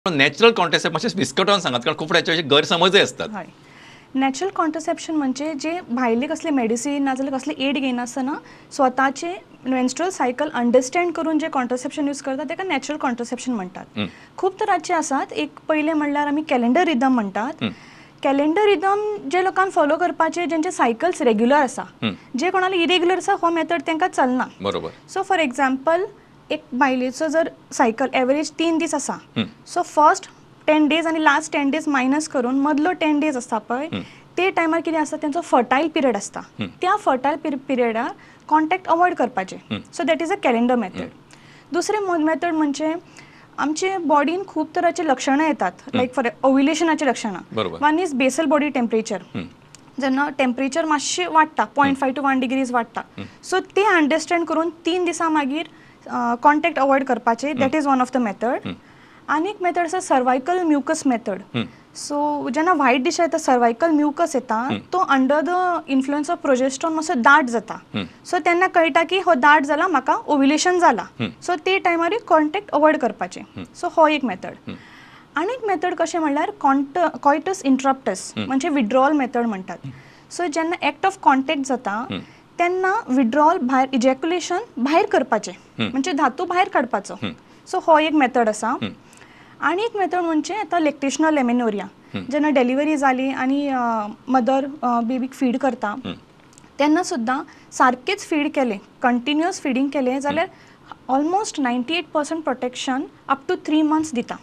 Natural contraception मातशें विस्कटोवन सांगात, कारण खूप त्याचे गैरसमजय असतात. हय, नॅचरल कॉन्ट्रासेप्शन म्हणजे जे भायले कसले मेडिसीन नाजाल्यार कसले एड घेयनासतना स्वताचे मेन्स्ट्रुअल सायकल अंडरस्टँड करून जे कॉन्ट्रासेप्शन यूज करतात ताका नॅचरल कॉन्ट्रासेप्शन म्हणटात. खूब तरांचे आसात. एक पयले म्हणल्यार आमी कॅलेंडर रिदम म्हणटात. कॅलेंडर रिदम जे लोकांक फॉलो करपाचे जेंचे सायकल्स रेग्युलर आसा, जे कोणाला इरेग्युलर आसा हो मेथड तांकां चलना. बरोबर. सो फॉर एग्जाम्पल एक बायलेचो जर सायकल एवरेज 3 दीस आसा, सो फर्स्ट 10 डेज आणि लास्ट 10 डेज मायनस करून मदलो 10 डेज आसता पळय, ते टायमार कितें आसता तेंचो फर्टायल पिरियड आसता. त्या फर्टायल पिरियडार कॉन्टॅक्ट अवॉयड करपाचे. So that is a calendar method. दुसरे मेथड म्हणजे आमचे बॉडीन खूब तरांचे लक्षणां येतात, लायक फॉर ओव्युलेशनाचे लक्षणां. One is basal body temperature. जेन्ना टेम्परेचर मातशें वाडटा 0.5 to 1 डिग्रीज वाडटा, सो ते अंडरस्टँड करून 3 दिसां मागीर कॉन्टॅक्ट अवॉयड करपाचे. That is one of the method. आनी एक मेथड आसा सर्वायकल म्युकस मेथड. सो जेन्ना व्हायट डिश येता सर्वायकल म्युकस येता, तो under the influence of progesterone मातसो दाट जाता. सो तेन्ना कळटा की हो दाट जाला, म्हाका ओव्युलेशन जाला. सो ते टायमार कॉन्टॅक्ट अवॉयड करपाचे. सो हो एक मेथड. आनी एक मेथड कशें म्हणल्यार कॉयटस इंटरप्टस म्हणजे विड्रॉल मेथड म्हणटात. सो जेन्ना एक्ट ऑफ कॉन्टॅक्ट जाता तेन्ना विड्रॉल भायर इजॅक्युलेशन भायर करपाचें, म्हणजे धातू भायर काडपाचो. सो हो एक मेथड आसा. आनी एक मेथड म्हणजे आतां लॅक्टेशनल एमेनोरिया. जेन्ना डिलिव्हरी जाली आनी मदर बेबीक फीड करता तेन्ना सुद्दां सारकेंच फीड केलें, कंटिन्युअस फीडिंग केलें जाल्यार almost 98% protection up to 3 months दिता.